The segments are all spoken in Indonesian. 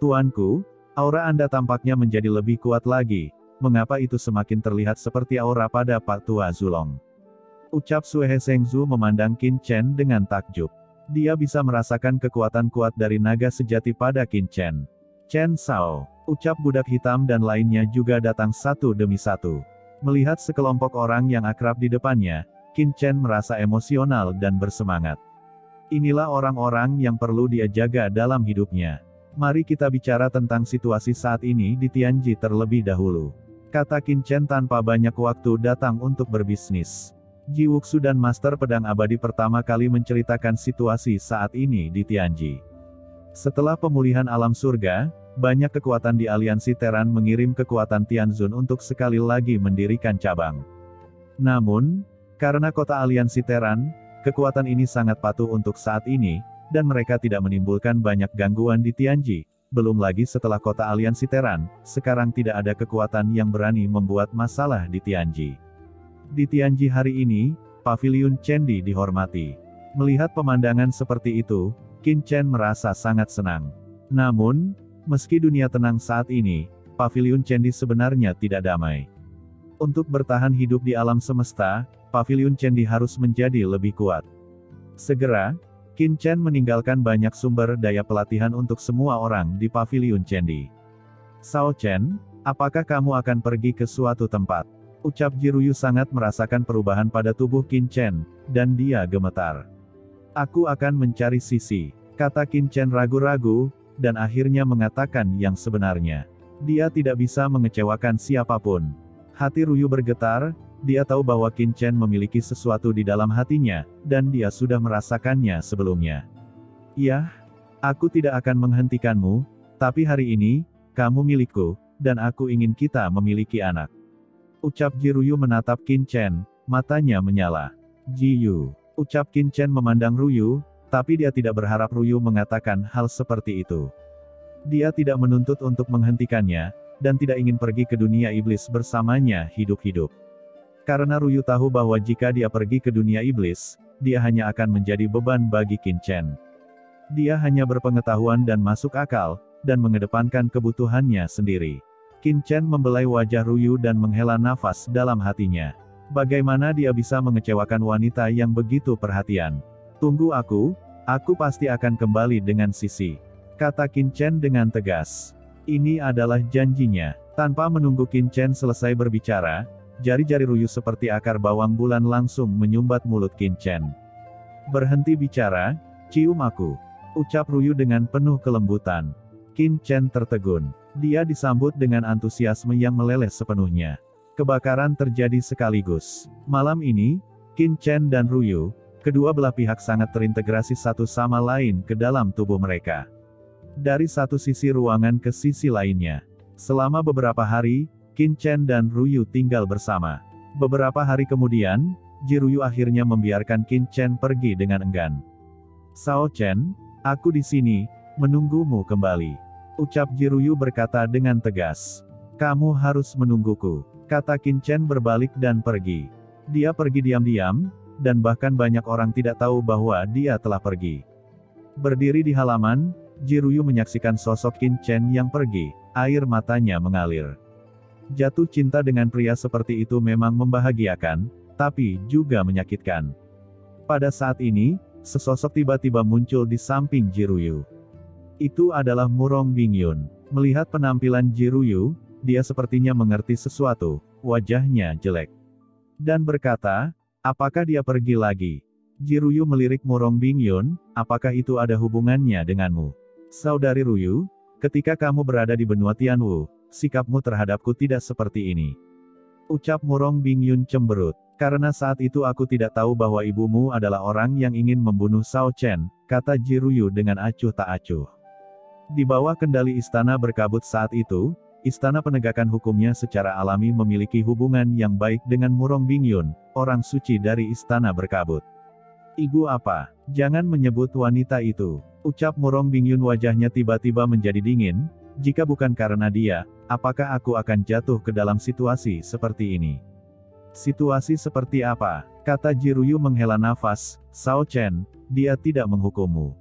Tuanku, aura Anda tampaknya menjadi lebih kuat lagi, mengapa itu semakin terlihat seperti aura pada Pak Tua Zulong? Ucap Sue Hesengzu memandang Qin Chen dengan takjub. Dia bisa merasakan kekuatan kuat dari naga sejati pada Qin Chen. Chen Sao, ucap budak hitam dan lainnya juga datang satu demi satu. Melihat sekelompok orang yang akrab di depannya, Qin Chen merasa emosional dan bersemangat. Inilah orang-orang yang perlu dia jaga dalam hidupnya. Mari kita bicara tentang situasi saat ini di Tianji terlebih dahulu. Kata Qin Chen tanpa banyak waktu datang untuk berbisnis. Ji Wuxu dan Master Pedang Abadi pertama kali menceritakan situasi saat ini di Tianji. Setelah pemulihan alam surga, banyak kekuatan di aliansi Teran mengirim kekuatan Tianzun untuk sekali lagi mendirikan cabang. Namun, karena kota aliansi Teran, kekuatan ini sangat patuh untuk saat ini, dan mereka tidak menimbulkan banyak gangguan di Tianji. Belum lagi setelah kota aliansi Teran, sekarang tidak ada kekuatan yang berani membuat masalah di Tianji. Di Tianji hari ini, Paviliun Chendi dihormati. Melihat pemandangan seperti itu, Qin Chen merasa sangat senang. Namun, meski dunia tenang saat ini, Paviliun Chendi sebenarnya tidak damai. Untuk bertahan hidup di alam semesta, Paviliun Chendi harus menjadi lebih kuat. Segera, Qin Chen meninggalkan banyak sumber daya pelatihan untuk semua orang di Paviliun Chendi. Sao Chen, apakah kamu akan pergi ke suatu tempat? Ucap Jiruyu sangat merasakan perubahan pada tubuh Qin Chen, dan dia gemetar. Aku akan mencari Sisi, kata Qin Chen ragu-ragu, dan akhirnya mengatakan yang sebenarnya. Dia tidak bisa mengecewakan siapapun. Hati Ruyu bergetar, dia tahu bahwa Qin Chen memiliki sesuatu di dalam hatinya, dan dia sudah merasakannya sebelumnya. Yah, aku tidak akan menghentikanmu, tapi hari ini, kamu milikku, dan aku ingin kita memiliki anak. Ucap Jiruyu menatap Qin Chen, matanya menyala. Jiyu, ucap Qin Chen memandang Ruyu, tapi dia tidak berharap Ruyu mengatakan hal seperti itu. Dia tidak menuntut untuk menghentikannya, dan tidak ingin pergi ke dunia iblis bersamanya hidup-hidup. Karena Ruyu tahu bahwa jika dia pergi ke dunia iblis, dia hanya akan menjadi beban bagi Qin Chen. Dia hanya berpengetahuan dan masuk akal, dan mengedepankan kebutuhannya sendiri. Qin Chen membelai wajah Ruyu dan menghela nafas dalam hatinya. Bagaimana dia bisa mengecewakan wanita yang begitu perhatian? Tunggu aku pasti akan kembali dengan Sisi, kata Qin Chen dengan tegas. Ini adalah janjinya. Tanpa menunggu Qin Chen selesai berbicara, jari-jari Ruyu seperti akar bawang bulan langsung menyumbat mulut Qin Chen. Berhenti bicara, cium aku, ucap Ruyu dengan penuh kelembutan. Qin Chen tertegun. Dia disambut dengan antusiasme yang meleleh sepenuhnya. Kebakaran terjadi sekaligus. Malam ini, Qin Chen dan Ruyu, kedua belah pihak sangat terintegrasi satu sama lain ke dalam tubuh mereka. Dari satu sisi ruangan ke sisi lainnya. Selama beberapa hari, Qin Chen dan Ruyu tinggal bersama. Beberapa hari kemudian, Jiruyu akhirnya membiarkan Qin Chen pergi dengan enggan. Sao Chen, aku di sini, menunggumu kembali. Ucap Jiruyu berkata dengan tegas. Kamu harus menungguku, kata Qin Chen berbalik dan pergi. Dia pergi diam-diam, dan bahkan banyak orang tidak tahu bahwa dia telah pergi. Berdiri di halaman, Jiruyu menyaksikan sosok Qin Chen yang pergi, air matanya mengalir. Jatuh cinta dengan pria seperti itu memang membahagiakan, tapi juga menyakitkan. Pada saat ini, sesosok tiba-tiba muncul di samping Jiruyu. Itu adalah Murong Bingyun. Melihat penampilan Jiruyu, dia sepertinya mengerti sesuatu, wajahnya jelek. Dan berkata, apakah dia pergi lagi? Jiruyu melirik Murong Bingyun, apakah itu ada hubungannya denganmu? Saudari Ruyu, ketika kamu berada di benua Tianwu, sikapmu terhadapku tidak seperti ini. Ucap Murong Bingyun cemberut. Karena saat itu aku tidak tahu bahwa ibumu adalah orang yang ingin membunuh Sao Chen, kata Jiruyu dengan acuh tak acuh. Di bawah kendali istana berkabut saat itu, istana penegakan hukumnya secara alami memiliki hubungan yang baik dengan Murong Bingyun, orang suci dari istana berkabut. Ibu apa? Jangan menyebut wanita itu. Ucap Murong Bingyun, wajahnya tiba-tiba menjadi dingin. Jika bukan karena dia, apakah aku akan jatuh ke dalam situasi seperti ini? Situasi seperti apa? Kata Jiruyu menghela nafas. Sao Chen, dia tidak menghukummu.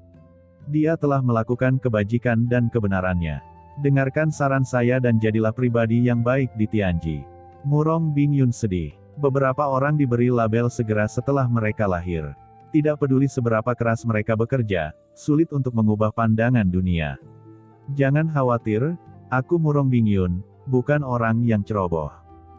Dia telah melakukan kebajikan dan kebenarannya. Dengarkan saran saya dan jadilah pribadi yang baik di Tianji. Murong Bingyun sedih. Beberapa orang diberi label segera setelah mereka lahir. Tidak peduli seberapa keras mereka bekerja, sulit untuk mengubah pandangan dunia. Jangan khawatir, aku Murong Bingyun, bukan orang yang ceroboh.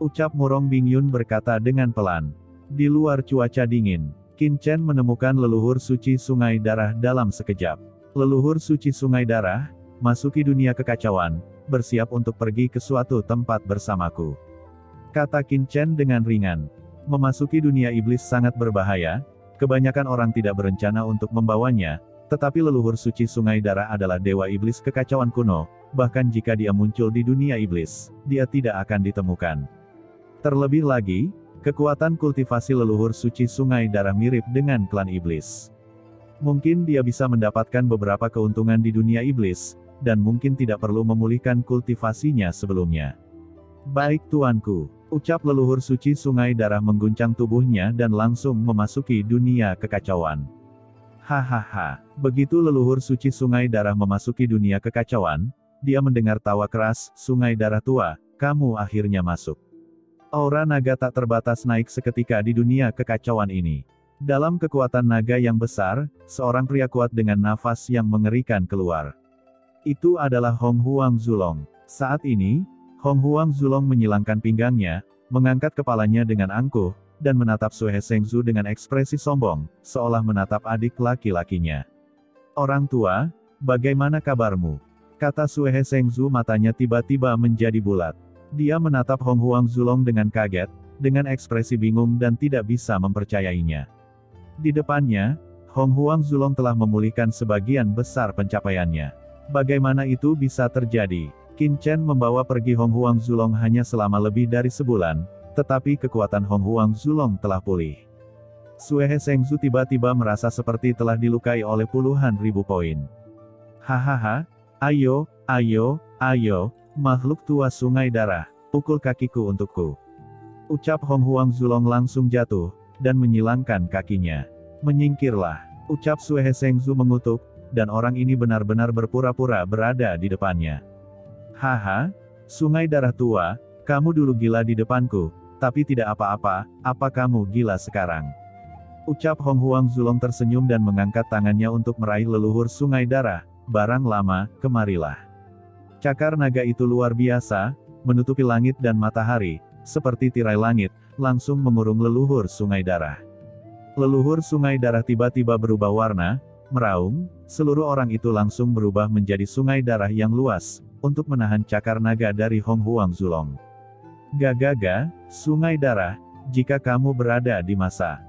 Ucap Murong Bingyun berkata dengan pelan. Di luar cuaca dingin, Qin Chen menemukan leluhur suci sungai darah dalam sekejap. Leluhur suci sungai darah, masuki dunia kekacauan, bersiap untuk pergi ke suatu tempat bersamaku. Kata Qin Chen dengan ringan. Memasuki dunia iblis sangat berbahaya, kebanyakan orang tidak berencana untuk membawanya, tetapi leluhur suci sungai darah adalah dewa iblis kekacauan kuno, bahkan jika dia muncul di dunia iblis, dia tidak akan ditemukan. Terlebih lagi, kekuatan kultivasi leluhur suci sungai darah mirip dengan klan iblis. Mungkin dia bisa mendapatkan beberapa keuntungan di dunia iblis, dan mungkin tidak perlu memulihkan kultivasinya sebelumnya. Baik tuanku, ucap leluhur suci sungai darah mengguncang tubuhnya dan langsung memasuki dunia kekacauan. Hahaha, begitu leluhur suci sungai darah memasuki dunia kekacauan, dia mendengar tawa keras, sungai darah tua, kamu akhirnya masuk. Aura naga tak terbatas naik seketika di dunia kekacauan ini. Dalam kekuatan naga yang besar, seorang pria kuat dengan nafas yang mengerikan keluar. Itu adalah Hong Huang Zulong. Saat ini, Hong Huang Zulong menyilangkan pinggangnya, mengangkat kepalanya dengan angkuh, dan menatap Sue Hesengzu dengan ekspresi sombong, seolah menatap adik laki-lakinya. Orang tua, bagaimana kabarmu? Kata Sue Hesengzu, matanya tiba-tiba menjadi bulat. Dia menatap Hong Huang Zulong dengan kaget, dengan ekspresi bingung dan tidak bisa mempercayainya. Di depannya, Hong Huang Zulong telah memulihkan sebagian besar pencapaiannya. Bagaimana itu bisa terjadi? Qin Chen membawa pergi Hong Huang Zulong hanya selama lebih dari sebulan, tetapi kekuatan Hong Huang Zulong telah pulih. Sue Hesengzu tiba-tiba merasa seperti telah dilukai oleh puluhan ribu poin. Hahaha, ayo, makhluk tua sungai darah, pukul kakiku untukku. Ucap Hong Huang Zulong langsung jatuh, dan menyilangkan kakinya. Menyingkirlah, ucap Sue Hesengzu mengutuk, dan orang ini benar-benar berpura-pura berada di depannya. Haha, sungai darah tua, kamu dulu gila di depanku, tapi tidak apa-apa, apa kamu gila sekarang? Ucap Hong Huang Zulong tersenyum dan mengangkat tangannya untuk meraih leluhur sungai darah, barang lama, kemarilah. Cakar naga itu luar biasa, menutupi langit dan matahari, seperti tirai langit, langsung mengurung leluhur sungai darah. Leluhur sungai darah tiba-tiba berubah warna, meraung, seluruh orang itu langsung berubah menjadi sungai darah yang luas, untuk menahan cakar naga dari Hong Huang Zulong. Gagaga, sungai darah, jika kamu berada di masa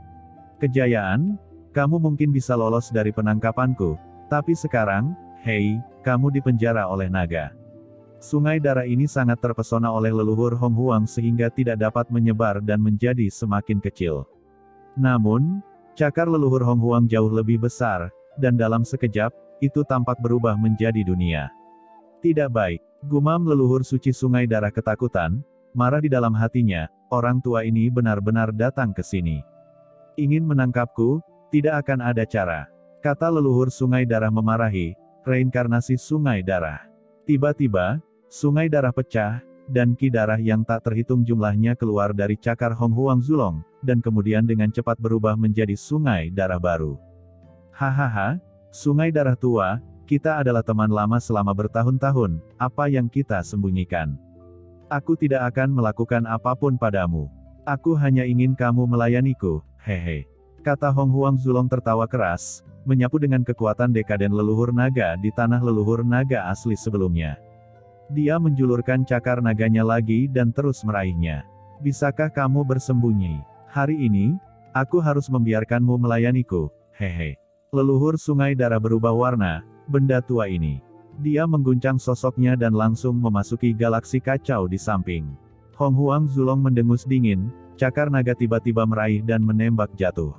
kejayaan, kamu mungkin bisa lolos dari penangkapanku, tapi sekarang, hei, kamu dipenjara oleh naga. Sungai darah ini sangat terpesona oleh leluhur Hong Huang sehingga tidak dapat menyebar dan menjadi semakin kecil. Namun, cakar leluhur Hong Huang jauh lebih besar, dan dalam sekejap, itu tampak berubah menjadi dunia. Tidak baik, gumam leluhur suci sungai darah ketakutan, marah di dalam hatinya, orang tua ini benar-benar datang ke sini. Ingin menangkapku, tidak akan ada cara. Kata leluhur sungai darah memarahi, reinkarnasi sungai darah. Tiba-tiba, sungai darah pecah, dan ki darah yang tak terhitung jumlahnya keluar dari cakar Hong Huang Zulong, dan kemudian dengan cepat berubah menjadi sungai darah baru. Hahaha, sungai darah tua, kita adalah teman lama selama bertahun-tahun, apa yang kita sembunyikan? Aku tidak akan melakukan apapun padamu. Aku hanya ingin kamu melayaniku, hehe. Kata Hong Huang Zulong tertawa keras, menyapu dengan kekuatan dekaden leluhur naga di tanah leluhur naga asli sebelumnya. Dia menjulurkan cakar naganya lagi dan terus meraihnya. Bisakah kamu bersembunyi? Hari ini, aku harus membiarkanmu melayaniku, hehe. Leluhur sungai darah berubah warna, benda tua ini. Dia mengguncang sosoknya dan langsung memasuki galaksi kacau di samping. Hong Huang Zulong mendengus dingin, cakar naga tiba-tiba meraih dan menembak jatuh.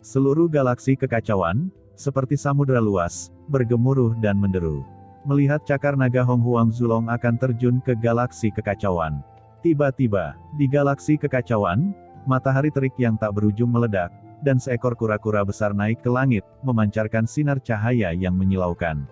Seluruh galaksi kekacauan, seperti samudera luas, bergemuruh dan menderu. Melihat cakar naga Hong Huang Zulong akan terjun ke galaksi kekacauan. Tiba-tiba, di galaksi kekacauan, matahari terik yang tak berujung meledak, dan seekor kura-kura besar naik ke langit, memancarkan sinar cahaya yang menyilaukan.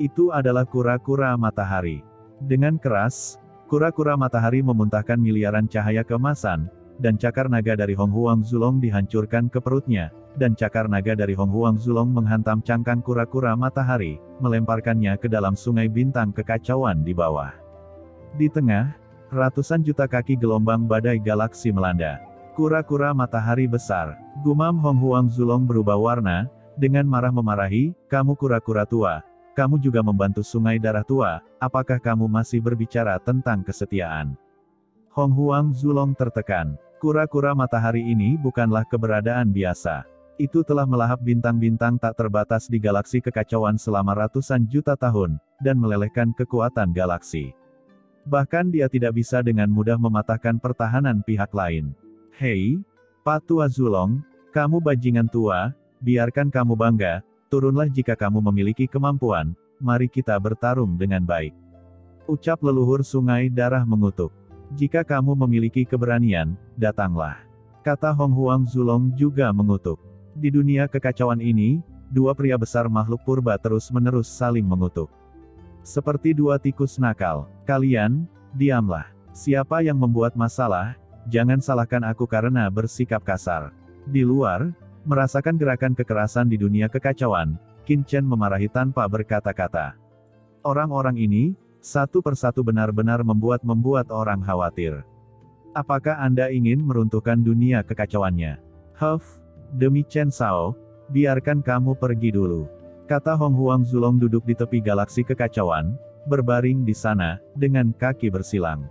Itu adalah kura-kura matahari. Dengan keras, kura-kura matahari memuntahkan miliaran cahaya keemasan, dan cakar naga dari Hong Huang Zulong dihancurkan ke perutnya, dan cakar naga dari Hong Huang Zulong menghantam cangkang kura-kura matahari, melemparkannya ke dalam sungai bintang kekacauan di bawah. Di tengah, ratusan juta kaki gelombang badai galaksi melanda. Kura-kura matahari besar, gumam Hong Huang Zulong berubah warna, dengan marah memarahi, "Kamu kura-kura tua, kamu juga membantu sungai darah tua, apakah kamu masih berbicara tentang kesetiaan?" Hong Huang Zulong tertekan. Kura-kura matahari ini bukanlah keberadaan biasa. Itu telah melahap bintang-bintang tak terbatas di galaksi kekacauan selama ratusan juta tahun, dan melelehkan kekuatan galaksi. Bahkan dia tidak bisa dengan mudah mematahkan pertahanan pihak lain. "Hei, Pak Tua Zulong, kamu bajingan tua, biarkan kamu bangga, turunlah jika kamu memiliki kemampuan, mari kita bertarung dengan baik," ucap leluhur sungai darah mengutuk. "Jika kamu memiliki keberanian, datanglah," kata Hong Huang Zulong juga mengutuk. Di dunia kekacauan ini, dua pria besar makhluk purba terus-menerus saling mengutuk. Seperti dua tikus nakal. "Kalian, diamlah. Siapa yang membuat masalah, jangan salahkan aku karena bersikap kasar." Di luar, merasakan gerakan kekerasan di dunia kekacauan, Qin Chen memarahi tanpa berkata-kata. Orang-orang ini, satu persatu benar-benar membuat orang khawatir. "Apakah Anda ingin meruntuhkan dunia kekacauannya?" Demi Chen Sao, biarkan kamu pergi dulu," kata Hong Huang Zulong duduk di tepi galaksi kekacauan, berbaring di sana, dengan kaki bersilang.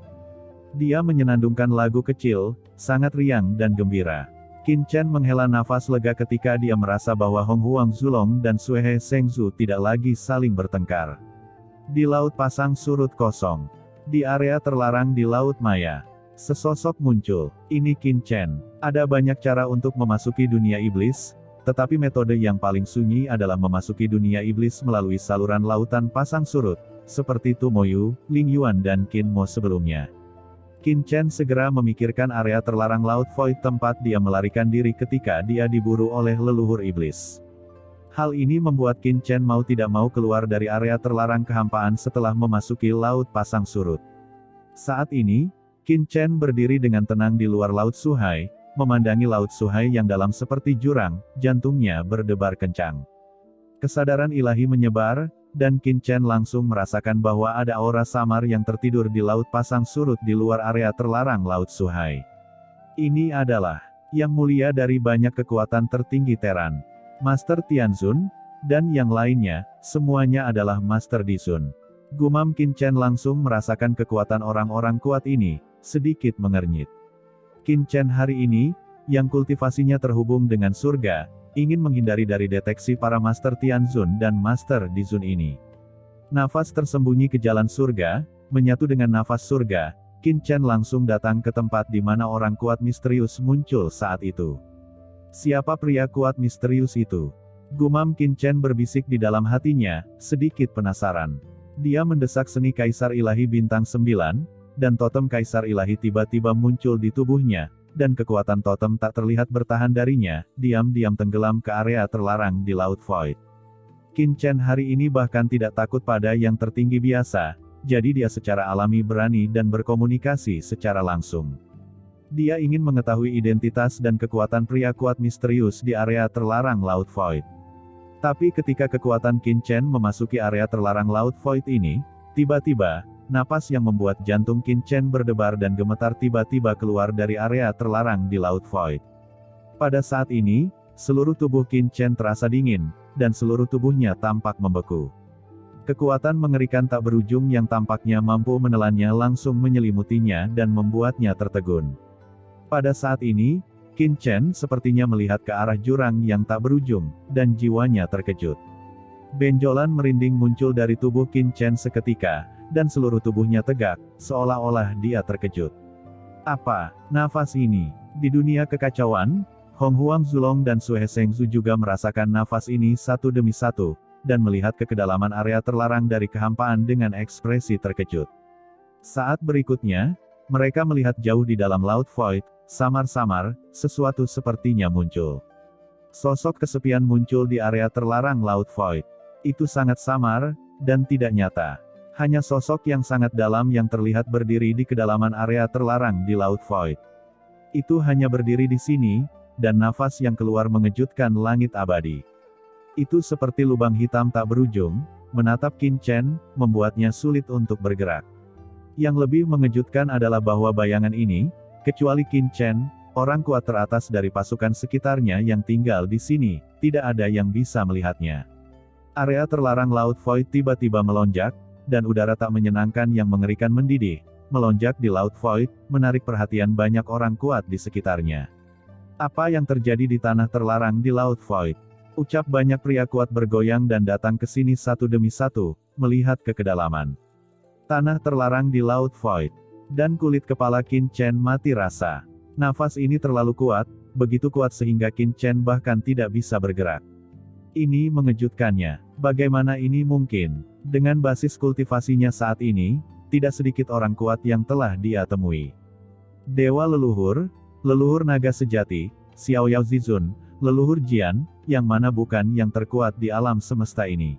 Dia menyenandungkan lagu kecil, sangat riang dan gembira. Qin Chen menghela nafas lega ketika dia merasa bahwa Hong Huang Zulong dan Sui He Zhengzu tidak lagi saling bertengkar. Di laut pasang surut kosong. Di area terlarang di Laut Maya. Sesosok muncul. "Ini Qin Chen. Ada banyak cara untuk memasuki dunia iblis, tetapi metode yang paling sunyi adalah memasuki dunia iblis melalui saluran lautan pasang surut, seperti Tu Moyu, Ling Yuan dan Qin Mo sebelumnya." Qin Chen segera memikirkan area terlarang Laut Void tempat dia melarikan diri ketika dia diburu oleh leluhur iblis. Hal ini membuat Qin Chen mau tidak mau keluar dari area terlarang kehampaan setelah memasuki Laut Pasang Surut. Saat ini, Qin Chen berdiri dengan tenang di luar Laut Suhai, memandangi Laut Suhai yang dalam seperti jurang, jantungnya berdebar kencang. Kesadaran ilahi menyebar, dan Qin Chen langsung merasakan bahwa ada aura samar yang tertidur di Laut Pasang Surut di luar area terlarang Laut Suhai. Ini adalah yang mulia dari banyak kekuatan tertinggi Teran. Master Tianzun, dan yang lainnya, semuanya adalah Master Dizun. Gumam Qin Chen langsung merasakan kekuatan orang-orang kuat ini, sedikit mengernyit. Qin Chen hari ini, yang kultivasinya terhubung dengan surga, ingin menghindari dari deteksi para Master Tianzun dan Master Dizun ini. Nafas tersembunyi ke jalan surga, menyatu dengan nafas surga, Qin Chen langsung datang ke tempat di mana orang kuat misterius muncul saat itu. Siapa pria kuat misterius itu? Gumam Qin Chen berbisik di dalam hatinya, sedikit penasaran. Dia mendesak seni Kaisar Ilahi Bintang 9, dan totem Kaisar Ilahi tiba-tiba muncul di tubuhnya, dan kekuatan totem tak terlihat bertahan darinya, diam-diam tenggelam ke area terlarang di Laut Void. Qin Chen hari ini bahkan tidak takut pada yang tertinggi biasa, jadi dia secara alami berani dan berkomunikasi secara langsung. Dia ingin mengetahui identitas dan kekuatan pria kuat misterius di area terlarang Laut Void. Tapi ketika kekuatan Qin Chen memasuki area terlarang Laut Void ini, tiba-tiba, napas yang membuat jantung Qin Chen berdebar dan gemetar tiba-tiba keluar dari area terlarang di Laut Void. Pada saat ini, seluruh tubuh Qin Chen terasa dingin, dan seluruh tubuhnya tampak membeku. Kekuatan mengerikan tak berujung yang tampaknya mampu menelannya langsung menyelimutinya dan membuatnya tertegun. Pada saat ini, Qin Chen sepertinya melihat ke arah jurang yang tak berujung, dan jiwanya terkejut. Benjolan merinding muncul dari tubuh Qin Chen seketika, dan seluruh tubuhnya tegak, seolah-olah dia terkejut. Apa nafas ini? Di dunia kekacauan, Hong Huang Zulong dan Sui He Zhengzu juga merasakan nafas ini satu demi satu, dan melihat ke kedalaman area terlarang dari kehampaan dengan ekspresi terkejut. Saat berikutnya, mereka melihat jauh di dalam Laut Void, samar-samar, sesuatu sepertinya muncul. Sosok kesepian muncul di area terlarang Laut Void. Itu sangat samar, dan tidak nyata. Hanya sosok yang sangat dalam yang terlihat berdiri di kedalaman area terlarang di Laut Void. Itu hanya berdiri di sini, dan nafas yang keluar mengejutkan langit abadi. Itu seperti lubang hitam tak berujung, menatap Qin Chen, membuatnya sulit untuk bergerak. Yang lebih mengejutkan adalah bahwa bayangan ini, kecuali Qin Chen, orang kuat teratas dari pasukan sekitarnya yang tinggal di sini, tidak ada yang bisa melihatnya. Area terlarang Laut Void tiba-tiba melonjak, dan udara tak menyenangkan yang mengerikan mendidih, melonjak di Laut Void, menarik perhatian banyak orang kuat di sekitarnya. Apa yang terjadi di tanah terlarang di Laut Void? Ucap banyak pria kuat bergoyang dan datang ke sini satu demi satu, melihat ke kedalaman tanah terlarang di Laut Void. Dan kulit kepala Qin Chen mati rasa. Nafas ini terlalu kuat, begitu kuat sehingga Qin Chen bahkan tidak bisa bergerak. Ini mengejutkannya. Bagaimana ini mungkin? Dengan basis kultivasinya saat ini, tidak sedikit orang kuat yang telah dia temui. Dewa leluhur naga sejati, Xiao Yao Zizun, leluhur Jian, yang mana bukan yang terkuat di alam semesta ini.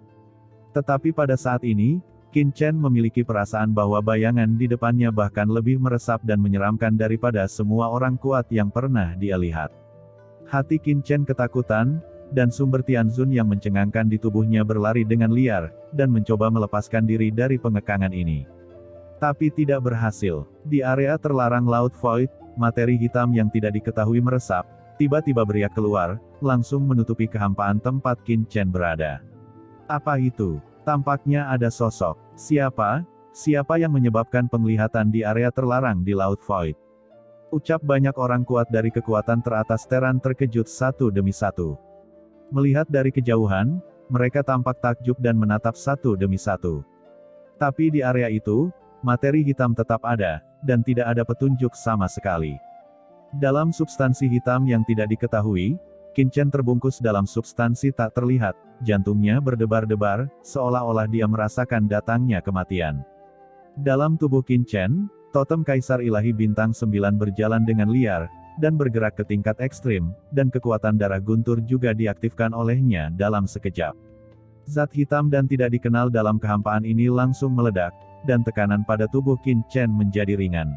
Tetapi pada saat ini, Qin Chen memiliki perasaan bahwa bayangan di depannya bahkan lebih meresap dan menyeramkan daripada semua orang kuat yang pernah dia lihat. Hati Qin Chen ketakutan, dan sumber Tianzun yang mencengangkan di tubuhnya berlari dengan liar, dan mencoba melepaskan diri dari pengekangan ini. Tapi tidak berhasil. Di area terlarang Laut Void, materi hitam yang tidak diketahui meresap, tiba-tiba beriak keluar, langsung menutupi kehampaan tempat Qin Chen berada. Apa itu? Tampaknya ada sosok. Siapa? Siapa yang menyebabkan penglihatan di area terlarang di Laut Void? Ucap banyak orang kuat dari kekuatan teratas Teran terkejut satu demi satu. Melihat dari kejauhan, mereka tampak takjub dan menatap satu demi satu. Tapi di area itu, materi hitam tetap ada, dan tidak ada petunjuk sama sekali. Dalam substansi hitam yang tidak diketahui, Qin Chen terbungkus dalam substansi tak terlihat, jantungnya berdebar-debar, seolah-olah dia merasakan datangnya kematian. Dalam tubuh Qin Chen, totem Kaisar Ilahi Bintang 9 berjalan dengan liar, dan bergerak ke tingkat ekstrim, dan kekuatan darah guntur juga diaktifkan olehnya dalam sekejap. Zat hitam dan tidak dikenal dalam kehampaan ini langsung meledak, dan tekanan pada tubuh Qin Chen menjadi ringan.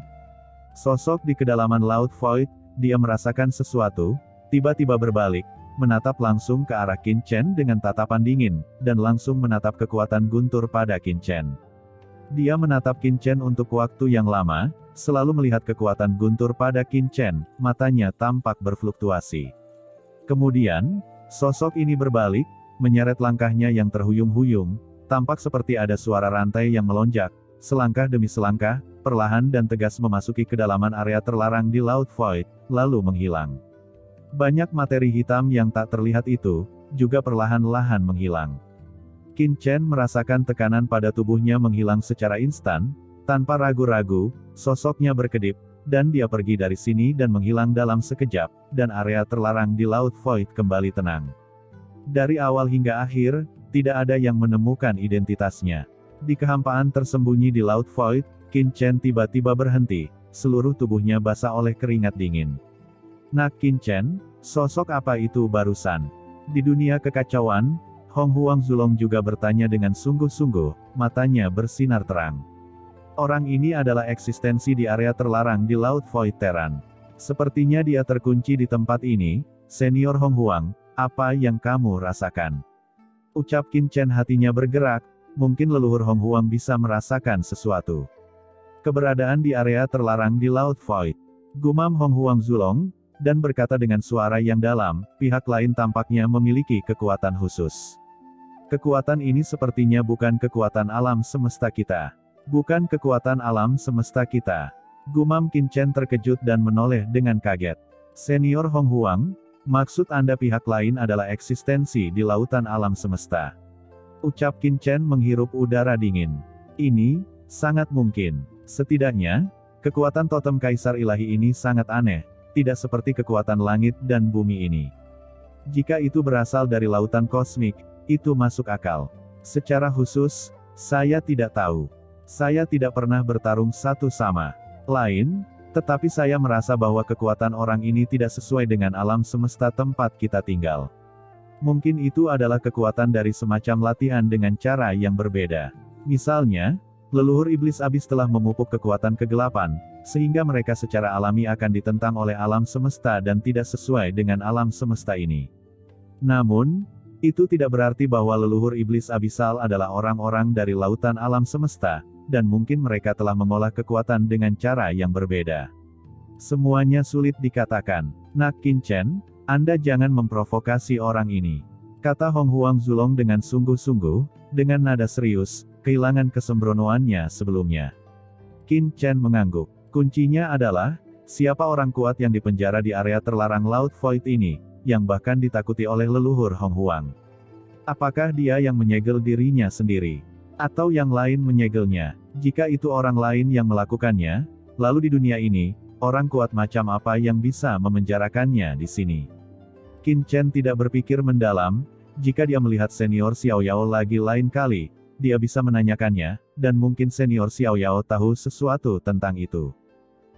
Sosok di kedalaman Laut Void, dia merasakan sesuatu, tiba-tiba berbalik, menatap langsung ke arah Qin Chen dengan tatapan dingin, dan langsung menatap kekuatan guntur pada Qin Chen. Dia menatap Qin Chen untuk waktu yang lama, selalu melihat kekuatan guntur pada Qin Chen, matanya tampak berfluktuasi. Kemudian, sosok ini berbalik, menyeret langkahnya yang terhuyung-huyung, tampak seperti ada suara rantai yang melonjak, selangkah demi selangkah, perlahan dan tegas memasuki kedalaman area terlarang di Laut Void, lalu menghilang. Banyak materi hitam yang tak terlihat itu, juga perlahan-lahan menghilang. Qin Chen merasakan tekanan pada tubuhnya menghilang secara instan, tanpa ragu-ragu, sosoknya berkedip, dan dia pergi dari sini dan menghilang dalam sekejap, dan area terlarang di Laut Void kembali tenang. Dari awal hingga akhir, tidak ada yang menemukan identitasnya. Di kehampaan tersembunyi di Laut Void, Qin Chen tiba-tiba berhenti, seluruh tubuhnya basah oleh keringat dingin. Nak Qin Chen, sosok apa itu barusan? Di dunia kekacauan, Hong Huang Zulong juga bertanya dengan sungguh-sungguh, matanya bersinar terang. Orang ini adalah eksistensi di area terlarang di Laut Void Teran. Sepertinya dia terkunci di tempat ini, Senior Hong Huang, apa yang kamu rasakan? Ucap Qin Chen hatinya bergerak, mungkin leluhur Hong Huang bisa merasakan sesuatu. Keberadaan di area terlarang di Laut Void. Gumam Hong Huang Zulong, dan berkata dengan suara yang dalam, pihak lain tampaknya memiliki kekuatan khusus. Kekuatan ini sepertinya bukan kekuatan alam semesta kita. Bukan kekuatan alam semesta kita. Gumam Qin Chen terkejut dan menoleh dengan kaget. Senior Hong Huang, maksud Anda pihak lain adalah eksistensi di lautan alam semesta. Ucap Qin Chen menghirup udara dingin. Ini, sangat mungkin. Setidaknya, kekuatan totem Kaisar Ilahi ini sangat aneh. Tidak seperti kekuatan langit dan bumi ini. Jika itu berasal dari lautan kosmik, itu masuk akal. Secara khusus, saya tidak tahu. Saya tidak pernah bertarung satu sama lain, Tetapi saya merasa bahwa kekuatan orang ini tidak sesuai dengan alam semesta tempat kita tinggal. Mungkin itu adalah kekuatan dari semacam latihan dengan cara yang berbeda. Misalnya, leluhur iblis abis telah memupuk kekuatan kegelapan, sehingga mereka secara alami akan ditentang oleh alam semesta dan tidak sesuai dengan alam semesta ini. Namun, itu tidak berarti bahwa leluhur iblis abisal adalah orang-orang dari lautan alam semesta, dan mungkin mereka telah mengolah kekuatan dengan cara yang berbeda. Semuanya sulit dikatakan. Nak Qin Chen, Anda jangan memprovokasi orang ini, kata Hong Huang Zulong dengan sungguh-sungguh, dengan nada serius, kehilangan kesembronoannya sebelumnya. Qin Chen mengangguk. Kuncinya adalah, siapa orang kuat yang dipenjara di area terlarang Laut Void ini, yang bahkan ditakuti oleh leluhur Hong Huang. Apakah dia yang menyegel dirinya sendiri? Atau yang lain menyegelnya? Jika itu orang lain yang melakukannya, lalu di dunia ini, orang kuat macam apa yang bisa memenjarakannya di sini? Qin Chen tidak berpikir mendalam, jika dia melihat senior Xiao Yao lagi lain kali, dia bisa menanyakannya, dan mungkin senior Xiao Yao tahu sesuatu tentang itu.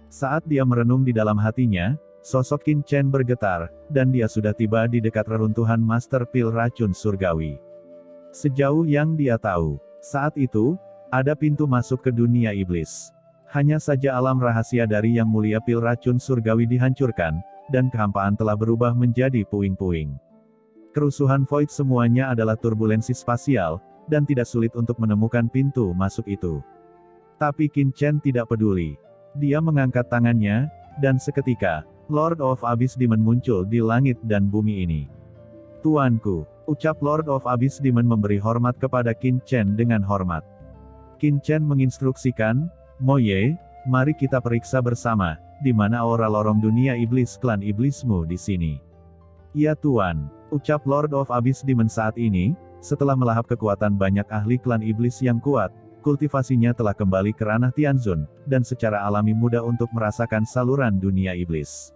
Saat dia merenung di dalam hatinya, sosok Qin Chen bergetar, dan dia sudah tiba di dekat reruntuhan Master Pil Racun Surgawi. Sejauh yang dia tahu, saat itu, ada pintu masuk ke dunia iblis. Hanya saja alam rahasia dari Yang Mulia Pil Racun Surgawi dihancurkan, dan kehampaan telah berubah menjadi puing-puing. Kerusuhan Void semuanya adalah turbulensi spasial, dan tidak sulit untuk menemukan pintu masuk itu. Tapi Qin Chen tidak peduli. Dia mengangkat tangannya, dan seketika, Lord of Abyss Demon muncul di langit dan bumi ini. Tuanku, ucap Lord of Abyss Demon memberi hormat kepada Qin Chen dengan hormat. Qin Chen menginstruksikan, Moye, mari kita periksa bersama, di mana aura lorong dunia iblis klan iblismu di sini. Ya Tuan, ucap Lord of Abyss Demon saat ini, setelah melahap kekuatan banyak ahli klan iblis yang kuat, kultivasinya telah kembali ke ranah Tianzun, dan secara alami mudah untuk merasakan saluran dunia iblis.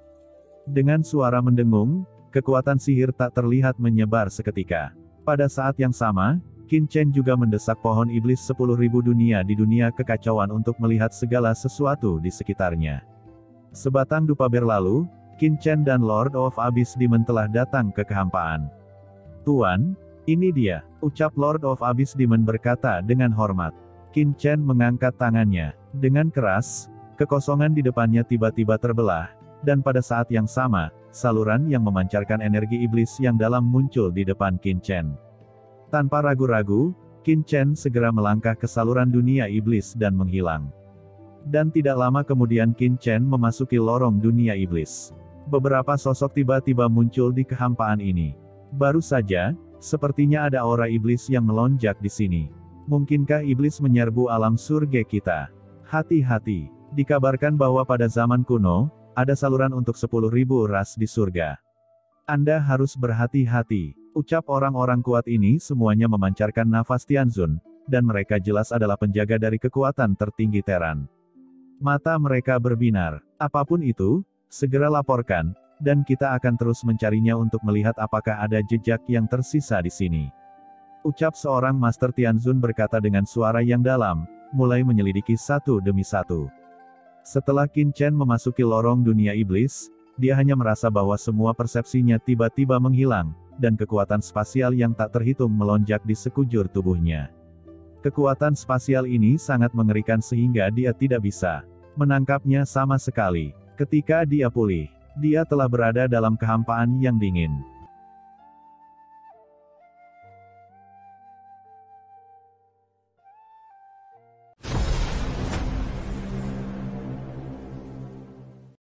Dengan suara mendengung, kekuatan sihir tak terlihat menyebar seketika. Pada saat yang sama, Qin Chen juga mendesak pohon iblis 10.000 dunia di dunia kekacauan untuk melihat segala sesuatu di sekitarnya. Sebatang dupa berlalu, Qin Chen dan Lord of Abyss Demon telah datang ke kehampaan. Tuan, ini dia, ucap Lord of Abyss Demon berkata dengan hormat. Qin Chen mengangkat tangannya. Dengan keras, kekosongan di depannya tiba-tiba terbelah, dan pada saat yang sama, saluran yang memancarkan energi iblis yang dalam muncul di depan Qin Chen. Tanpa ragu-ragu, Qin Chen segera melangkah ke saluran dunia iblis dan menghilang. Dan tidak lama kemudian Qin Chen memasuki lorong dunia iblis. Beberapa sosok tiba-tiba muncul di kehampaan ini. Baru saja, sepertinya ada aura iblis yang melonjak di sini. Mungkinkah iblis menyerbu alam surga kita? Hati-hati, dikabarkan bahwa pada zaman kuno, ada saluran untuk 10.000 ras di surga. Anda harus berhati-hati, ucap orang-orang kuat ini semuanya memancarkan nafas Tianzun, dan mereka jelas adalah penjaga dari kekuatan tertinggi Teran. Mata mereka berbinar. Apapun itu, segera laporkan, dan kita akan terus mencarinya untuk melihat apakah ada jejak yang tersisa di sini. Ucap seorang Master Tianzun berkata dengan suara yang dalam, mulai menyelidiki satu demi satu. Setelah Qin Chen memasuki lorong dunia iblis, dia hanya merasa bahwa semua persepsinya tiba-tiba menghilang, dan kekuatan spasial yang tak terhitung melonjak di sekujur tubuhnya. Kekuatan spasial ini sangat mengerikan sehingga dia tidak bisa menangkapnya sama sekali. Ketika dia pulih, dia telah berada dalam kehampaan yang dingin.